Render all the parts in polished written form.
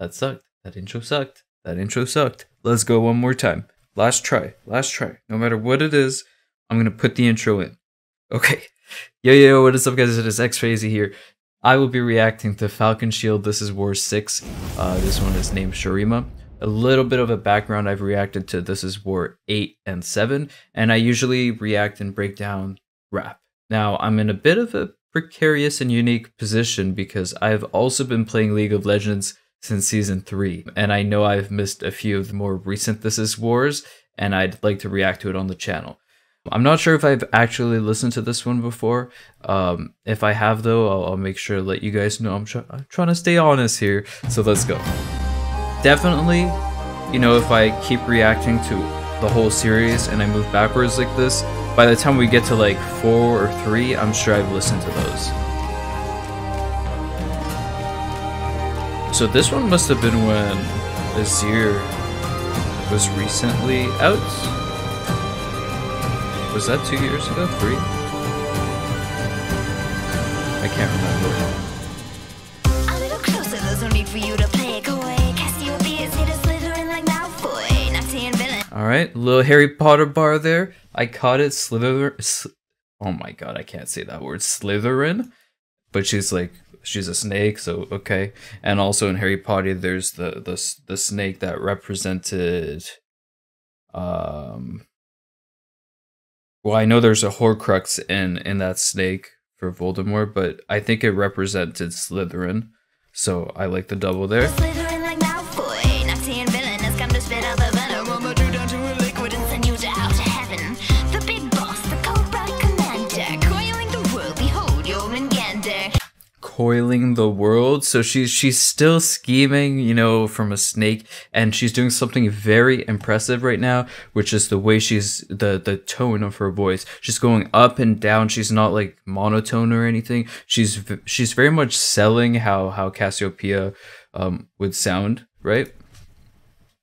That sucked. That intro sucked. That intro sucked. Let's go one more time. Last try. Last try. No matter what it is, I'm going to put the intro in. Okay. Yo, what is up, guys? It is xFayze here. I will be reacting to falconshield. This is War 6. This one is named SHURIMA. A little bit of a background, I've reacted to This is War 8 and 7, and I usually react and break down rap. Now, I'm in a bit of a precarious and unique position because I've also been playing League of Legends since Season 3, and I know I've missed a few of the more recent This is Wars, and I'd like to react to it on the channel. I'm not sure if I've actually listened to this one before. If I have, though, I'll make sure to let you guys know. I'm trying to stay honest here, so let's go. Definitely, you know, if I keep reacting to the whole series and I move backwards like this, by the time we get to like 4 or 3, I'm sure I've listened to those. So this one must have been when Azir was recently out. Was that 2 years ago? 3? I can't remember. A little closer, there's no need for you to play it away. Cassiopeia's hit a slithering like Malfoy. Nazi villain. Alright, little Harry Potter bar there. I caught it. Oh my god, I can't say that word. Slytherin. But she's a snake, so okay. And also in Harry Potter, there's the snake that represented well, I know there's a Horcrux in that snake for Voldemort, but I think it represented Slytherin, so I like the double there. Slithering like Malfoy. Nazi villain has come to spit out the venom. I'ma do down to a liquid and send you out to heaven. The big boss, the Cobra Commander, coiling the world. Behold your Gander. Coiling the world, so she's still scheming, you know, from a snake, and she's doing something very impressive right now, which is the way she's the tone of her voice. She's going up and down. She's not like monotone or anything. She's very much selling how Cassiopeia would sound, right?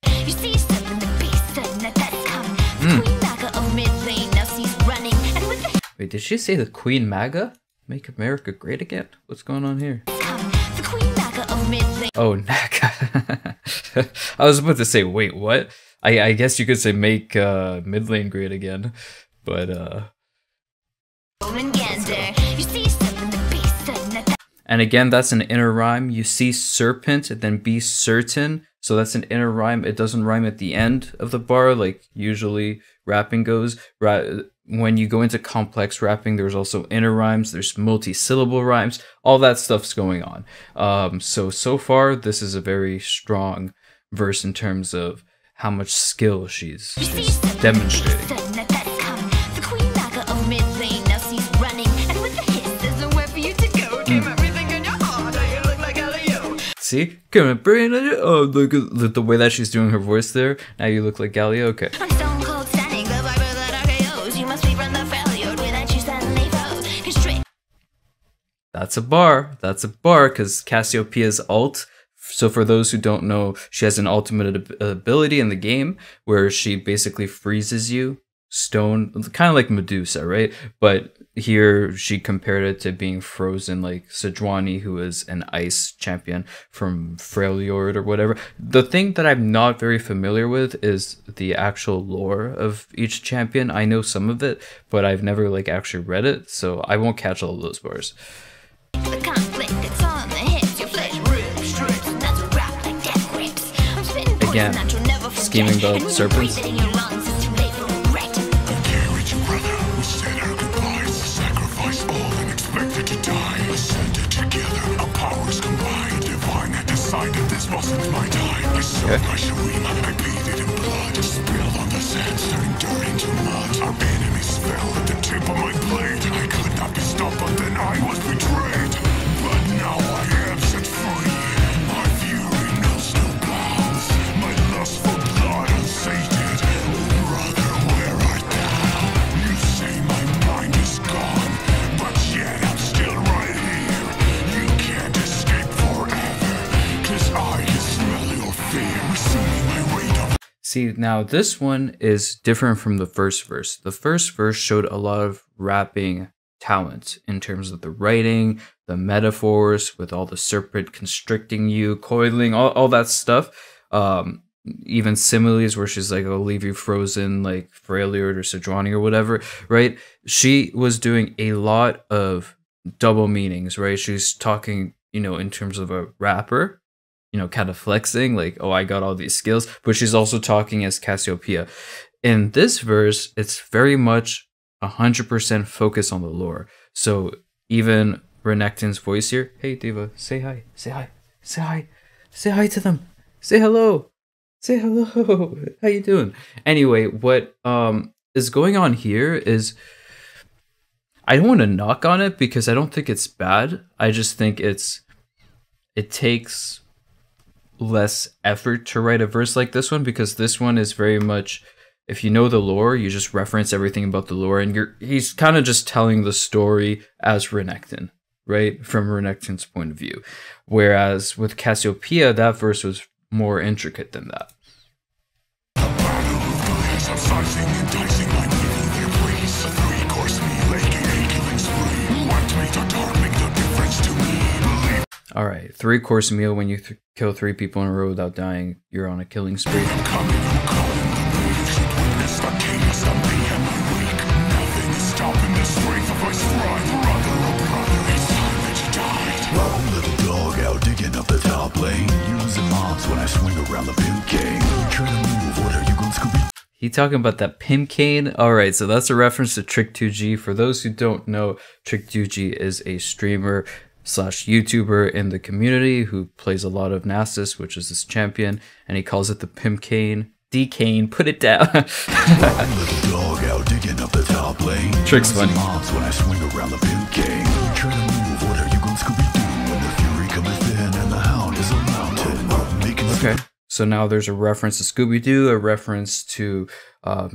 You see something, the beast sudden attacks come. The Queen Maga of mid lane now sees running, and with the Wait, did she say the Queen Maga? Make America great again? What's going on here? the Queen Maga of mid lane. Oh, Naga. I was about to say, wait, what? I guess you could say make mid lane great again, but You see something, the beast sudden attacks. and again, that's an inner rhyme. You see serpent, then be certain. So that's an inner rhyme. It doesn't rhyme at the end of the bar like usually rapping goes. When you go into complex rapping, there's also inner rhymes, there's multi-syllable rhymes, all that stuff's going on. So far, this is a very strong verse in terms of how much skill she's demonstrating. The Queen Maga of mid lane now sees running, and with the hiss, there's nowhere for you to go. Give everything in your heart, you look like Galileo. See? Come on, brain. Oh, look at the way that she's doing her voice there. Now you look like Galileo. Okay. I'm stone cold standing, the viper that RKOs. You must be from the failure without you suddenly froze. Constrict. That's a bar. That's a bar because Cassiopeia's ult. So for those who don't know, she has an ultimate ability in the game where she basically freezes you, stone, kind of like Medusa, right? But here she compared it to being frozen like Sejuani, who is an ice champion from Freljord or whatever. The thing that I'm not very familiar with is the actual lore of each champion. I know some of it, but I've never like actually read it, so I won't catch all of those bars. The conflict, it's on the hips. Your flesh rips, strips, and that's a rap like death grips. I'm spitting poison Again, that you'll never forget. scheming about And when you serpents. breathe it in your lungs, it's too late for regret. Carriage brother, we said our goodbyes, sacrificed all and expected to die. Ascended together, our powers combined. Divine had decided this wasn't my time. I served my SHURIMA, I bathed it in blood. Spilled on the sands, turning dirt into mud. Our enemies fell at the tip of my blade. I could not be stopped, but then I was betrayed. But now I am set free. My fury knows no bounds. My lust for blood unsated. Brother, where art thou? You say my mind is gone, but yet I'm still right here. You can't escape forever, 'cause I can smell your fear. Receiving my radar. See, now this one is different from the first verse. The first verse showed a lot of rapping talent in terms of the writing, the metaphors with all the serpent constricting you, coiling, all that stuff. Even similes where she's like, I'll leave you frozen, like Freljord or Sejuani or whatever, right? She was doing a lot of double meanings, right? She's talking, you know, in terms of a rapper, you know, kind of flexing, like, oh, I got all these skills, but she's also talking as Cassiopeia. In this verse, it's very much 100% focus on the lore. So even Renekton's voice here, hey Diva, say hi, say hi, say hi, say hi to them, say hello, say hello, how you doing? Anyway, what is going on here is, I don't want to knock on it because I don't think it's bad. I just think it takes less effort to write a verse like this one, because this one is very much, if you know the lore, you just reference everything about the lore, and he's kind of just telling the story as Renekton, right? From Renekton's point of view. Whereas with Cassiopeia, that verse was more intricate than that. Alright, 3-course meal. When you kill 3 people in a row without dying, you're on a killing spree. He talking about that pimp cane? Alright, so that's a reference to Trick2G. For those who don't know, Trick2G is a streamer slash YouTuber in the community who plays a lot of Nasus, which is this champion, and he calls it the pimp cane. D-cane, put it down. Trick's funny. When I swing around the pimp cane, try to move, what are you going Scooby-Doo when the fury cometh in and the hound is a mountain? Okay, so now there's a reference to Scooby-Doo, a reference to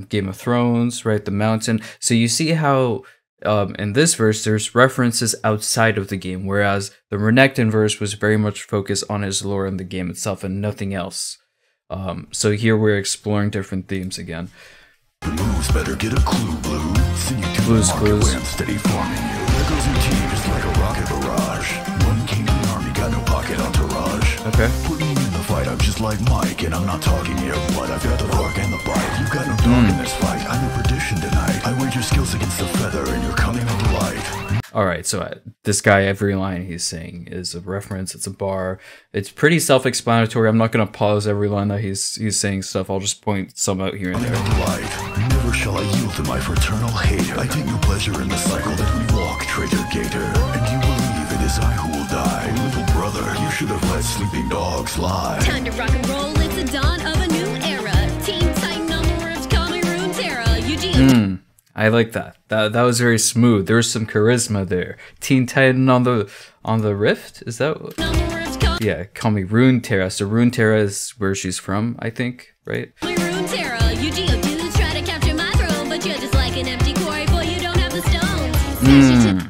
Game of Thrones, right? The mountain. So you see how in this verse, there's references outside of the game, whereas the Renekton verse was very much focused on his lore in the game itself and nothing else. So here we're exploring different themes again. Blues better get a clue, Blue. Blues clues. Steady farming you. There goes your team just like a rocket barrage. One king in the army got no pocket entourage. Okay. Put me in the fight, I'm just like Mike, and I'm not talking here, but I've got the fork and the bite. You've got no dog in this fight. I'm your perdition tonight. I weighed your skills against the feather, and you're coming up light. Alright, so this guy, every line he's saying is a reference, it's a bar. It's pretty self-explanatory. I'm not going to pause every line that he's saying stuff. I'll just point some out here and there. Never shall I yield to my fraternal hater. I take no pleasure in the cycle that we walk, traitor gator. And you believe it is I who will die. Little brother, you should have let sleeping dogs lie. Time to rock and roll, it's the dawn of a new era. Team Titan on the rift, call me Runeterra. Eugene. I like that. That was very smooth. There was some charisma there. Teen Titan on the rift? Is that what? Yeah, call me Runeterra. So Runeterra is where she's from, I think, right? Runeterra, you Geodudes try to capture my throne, but you're just like an empty quarry, boy, you don't have the stones.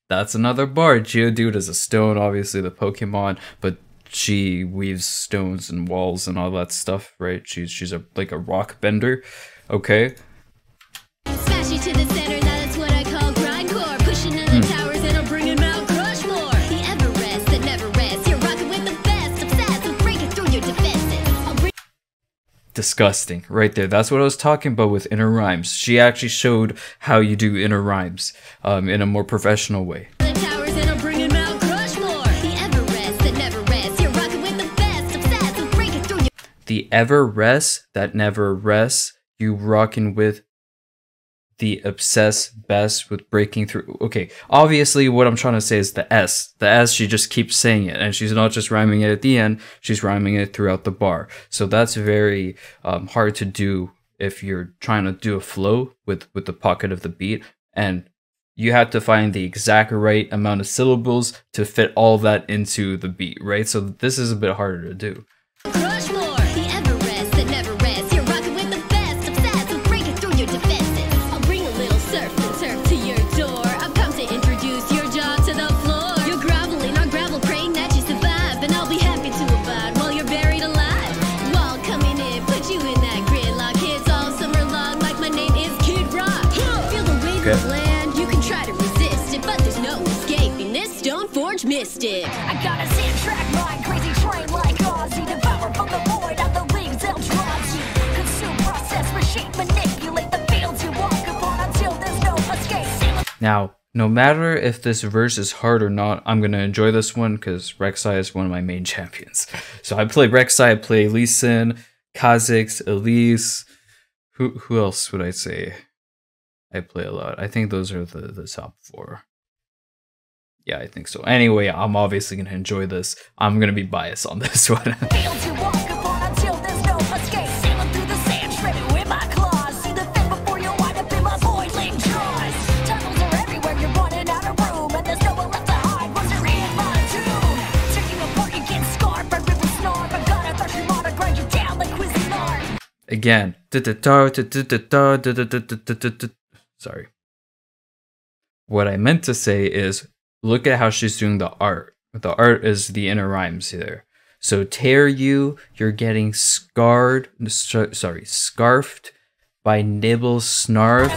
That's another bar. Geodude is a stone, obviously the Pokemon, but she weaves stones and walls and all that stuff, right? She's like a rock bender. Okay. Smash you to the center, that's what I call grindcore. Pushing in the towers and I'm bringing Mount Crushmore. The Everest that never rests. You're rocking with the best. Obsessed with breaking through your defenses. Disgusting, right there. That's what I was talking about with inner rhymes. She actually showed how you do inner rhymes in a more professional way. The towers and I'm bringing Mount Crushmore. The Everest that never rests. You're rocking with the best. Obsessed with breaking through your... The Everest that never rests. You rocking with the obsessed best with breaking through. Okay, obviously what I'm trying to say is the S. The S, she just keeps saying it, and she's not just rhyming it at the end, she's rhyming it throughout the bar. So that's very hard to do if you're trying to do a flow with the pocket of the beat, and you have to find the exact right amount of syllables to fit all that into the beat, right? So this is a bit harder to do. Land, you can try to resist it, but there's no escaping this. Don't dig. I got a sand track mind, crazy train like Ozzy. Devour from the void out the leagues Eldrazi. Consume, process, reshape, manipulate the fields you walk upon until there's no escape. Now, no matter if this verse is hard or not, I'm going to enjoy this one because Rek'Sai is one of my main champions. So I play Rek'Sai, I play Lee Sin, Kha'Zix, Elise. Who else would I say I play a lot? I think those are the top 4. Yeah, I think so. Anyway, I'm obviously going to enjoy this. I'm going to be biased on this one. Fields you walk upon until there's no escape. Sailing through the sand, shredded with my claws. See the thing before you wind up in my boiling jaws. Tunnels are everywhere, you're running out of room, and there's no one left to hide once you're in my tomb. Taking apart, you get scarred by rip and snarl. I've got a thirst, you wanna grind you down like Cuisinart. Again. Sorry. What I meant to say is, look at how she's doing the art. The art is the inner rhymes here. So tear you, you're getting scarred, scarfed by nibble snarf.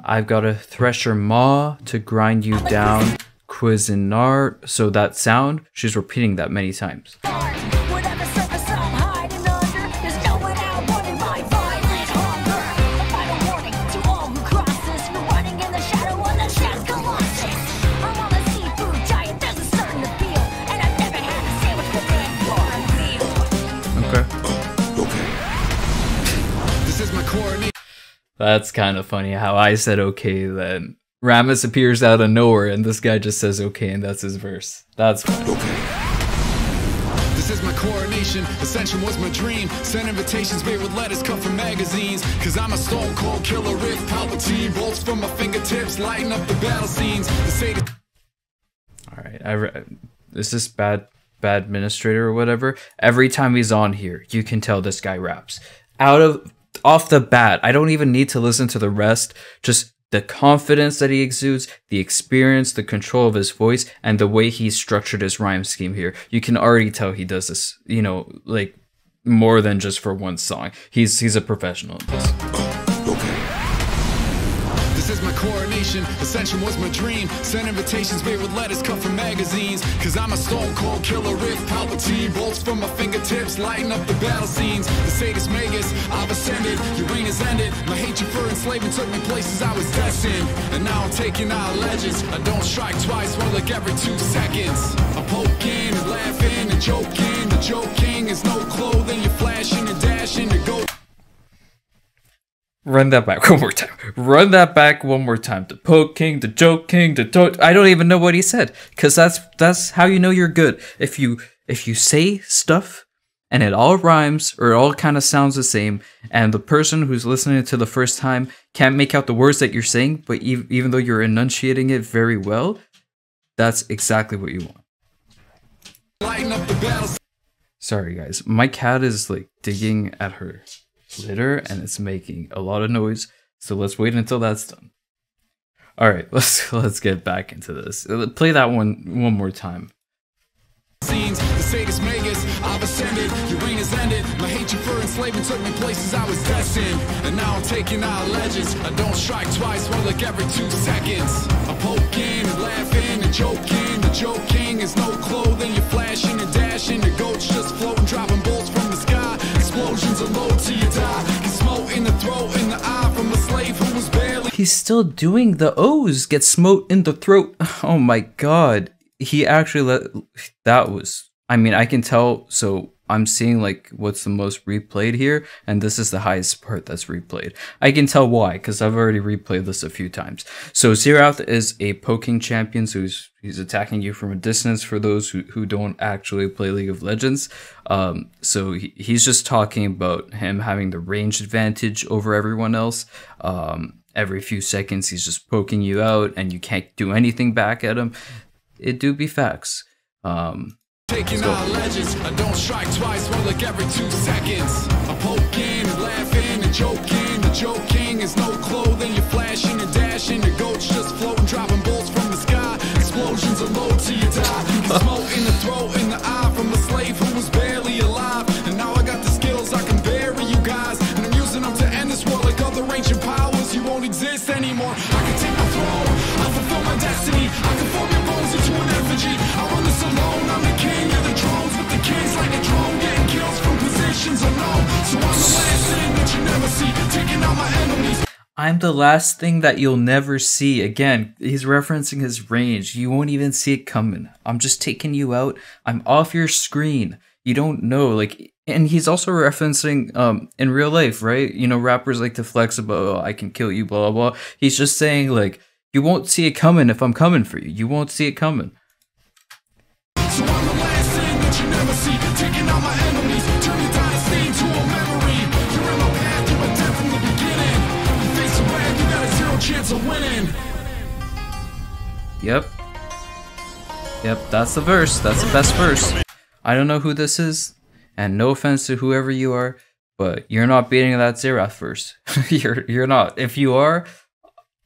I've got a thresher maw to grind you down, Cuisinart. So that sound, she's repeating that many times. That's kind of funny how I said okay, then Rammus appears out of nowhere and this guy just says okay, and that's his verse. That's funny. Okay. This is my coronation, ascension was my dream. Send invitations made with letters cut from magazines. Cause I'm a stone cold killer with Palpatine. Bolts from my fingertips, lighting up the battle scenes. Alright, is this bad administrator or whatever? Every time he's on here, you can tell this guy raps. Off the bat, I don't even need to listen to the rest. Just the confidence that he exudes, the experience, the control of his voice, and the way he's structured his rhyme scheme here. You can already tell he does this, you know, like more than just for one song. He's a professional at this. This is my coronation, ascension was my dream. Send invitations made with letters cut from magazines. Cause I'm a stone cold killer with Palpatine. Bolts from my fingertips, lighting up the battle scenes. The Sadist Magus, I've ascended, your reign has ended. My hatred for enslavement took me places I was destined. And now I'm taking out legends. I don't strike twice, more like every 2 seconds. I'm poking and laughing and joking. The joking is no clothing, you're flashing and dashing to go. Run that back one more time. Run that back one more time. The poking, the joking, I don't even know what he said, because that's how you know you're good. If you say stuff and it all rhymes or it all kind of sounds the same, and the person who's listening to the first time can't make out the words that you're saying, but even though you're enunciating it very well, that's exactly what you want. Sorry guys, my cat is like digging at her litter and it's making a lot of noise, so let's wait until that's done. All right, let's get back into this. Play that one more time. The Sadist Magus, I've ascended, your reign has ended. My hatred for enslavement took me places I was destined. And now I'm taking out legends. I don't strike twice, more like every 2 seconds. I'm poking and laughing and joking. The joking is no clothing, you're flashing and dashing. The goats just floating, dropping bolts from the sky. Explosions are low till you die. Get smote in the throat, in the eye from a slave who was barely. He's still doing the O's. Get smote in the throat. Oh my god. He actually that was, I mean, I can tell, so I'm seeing like what's the most replayed here, and this is the highest part that's replayed. I can tell why, because I've already replayed this a few times. So Xerath is a poking champion, so he's attacking you from a distance for those who don't actually play League of Legends. So he's just talking about him having the range advantage over everyone else. Every few seconds he's just poking you out and you can't do anything back at him. It do be facts. Taking out legends, I don't strike twice, more like every 2 seconds. I'm poking and laughing and joking. The joking is no clothing, you're flashing and dashing. The goats just floating, dropping bolts from the sky. Explosions are low till you die. Get smote in the throat, in the eye from a slave who was barely alive. And now I got the skills, I can bury you guys. And I'm using them to end this world like other ancient powers. You won't exist anymore. I can take my throne, I'll fulfill my destiny. I can form your bones into an effigy. see, taking out my enemies. I'm the last thing that you'll never see. Again, he's referencing his range. You won't even see it coming. I'm just taking you out. I'm off your screen. You don't know, like, and he's also referencing in real life, right? You know, rappers like to flex about, oh, I can kill you, blah, blah, blah. He's just saying, like, you won't see it coming if I'm coming for you. You won't see it coming. So I'm the last thing that you never see, taking out my enemies, turning dynasty into a memory. You're in my path, you were dead from the beginning. You face the wrath, you got a 0 chance of winning. Yep, that's the verse. That's the best verse. I don't know who this is, and no offense to whoever you are, but you're not beating that Xerath verse. you're not. If you are,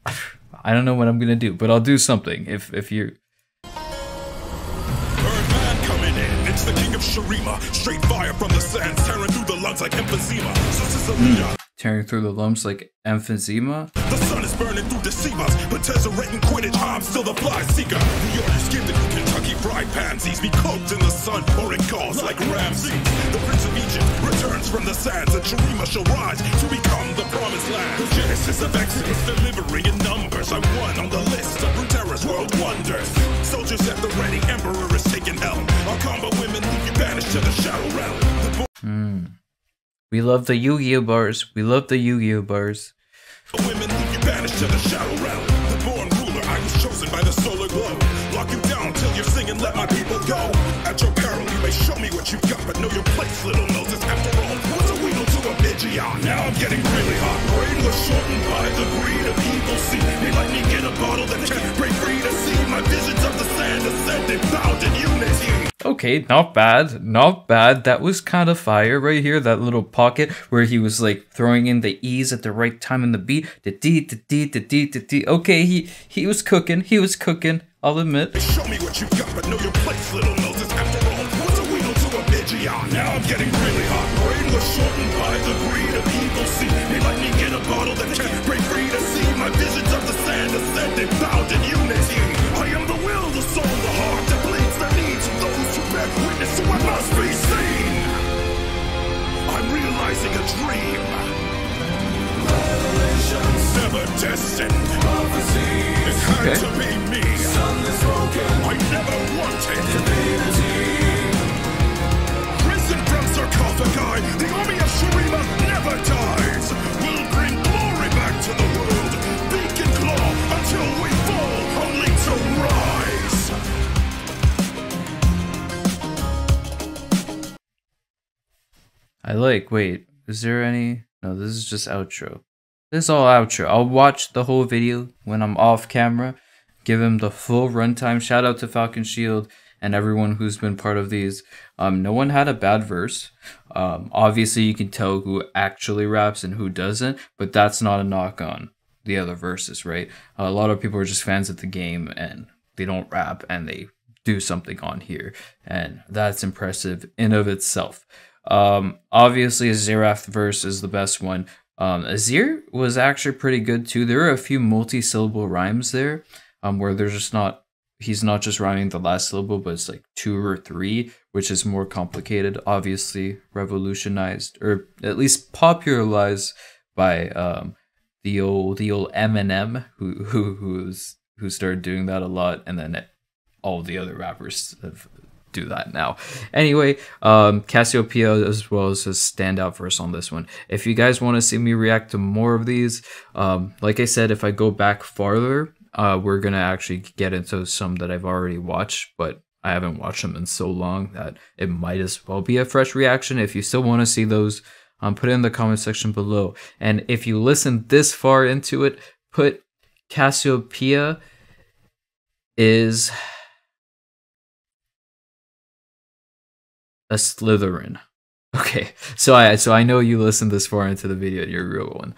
I don't know what I'm gonna do, but I'll do something. If you. Birdman coming in, it's the king of Shurima. Straight fire from the sands, tearing through the lungs like emphysema. Tearing through the lumps like emphysema. The sun is burning through deceivers, but Tezzeret and Quidditch, I'm still the fly seeker. The orders give the Kentucky fried pansies, be cloaked in the sun or in gauze like Ramses. The Prince of Egypt returns from the sands, and Shurima shall rise to become the promised land. The genesis of Exodus, delivery in numbers. I'm one on the list of Runeterra's world wonders. Soldiers at the ready, Emperor is taking helm. I'll combo women, leave you banished to the shadow realm. We love the Yu-Gi-Oh bars. We love the Yu-Gi-Oh bars. Women leave you banished to the shadow realm. The born ruler, I was chosen by the solar glow. Lock you down till you're singing, let my people go. At your peril, you may show me what you got, but know your place, little noses. After all, what's a weedle to a Pidgeot? Now I'm getting really hot. Brain was shortened by the greed of evil. See me lightning in a bottle that can't break free to see my visions of the sand ascending, bound in unity. Okay, not bad, not bad. That was kind of fire right here. That little pocket where he was like throwing in the E's at the right time in the beat. Okay, he was cooking. He was cooking. I'll admit. Show me what you got, but know your place, little noses. After all, what's a weedle to a Pidgeot? Now I'm getting really hot. Brain was shortened by the greed of evil. See me lightning in a bottle that can't break free to see my visions of the sand ascending, bound in unity. I am the will, the soul, the heart that bleeds the needs of those who bear witness, so I must be seen. I'm realizing a dream. Revelations never destined. Prophecy. It had to be me. I never wanted divinity. Risen from sarcophagi, the army of Shurima never dies. We'll bring glory back to the world. Beak and claw until we fall, only to rise. I like, wait, is there any? No, this is just outro. This is all outro. I'll watch the whole video when I'm off camera. Give him the full runtime. Shout out to falconshield and everyone who's been part of these. No one had a bad verse. Obviously, you can tell who actually raps and who doesn't, but that's not a knock on the other verses, right? A lot of people are just fans of the game and they don't rap and they do something on here, and that's impressive in of itself. Obviously, a Xerath verse is the best one. Azir was actually pretty good too. There are a few multi-syllable rhymes there. Where there's just not, he's not just rhyming the last syllable, but it's like 2 or 3, which is more complicated. Obviously, revolutionized or at least popularized by the old Eminem, who started doing that a lot, and then all the other rappers do that now. Anyway, Cassiopeia as well as a standout verse on this one. If you guys want to see me react to more of these, like I said, if I go back farther. We're going to actually get into some that I've already watched, but I haven't watched them in so long that it might as well be a fresh reaction. If you still want to see those, put it in the comment section below. And if you listen this far into it, put Cassiopeia is a Slytherin. Okay, so I know you listened this far into the video, you're a real one.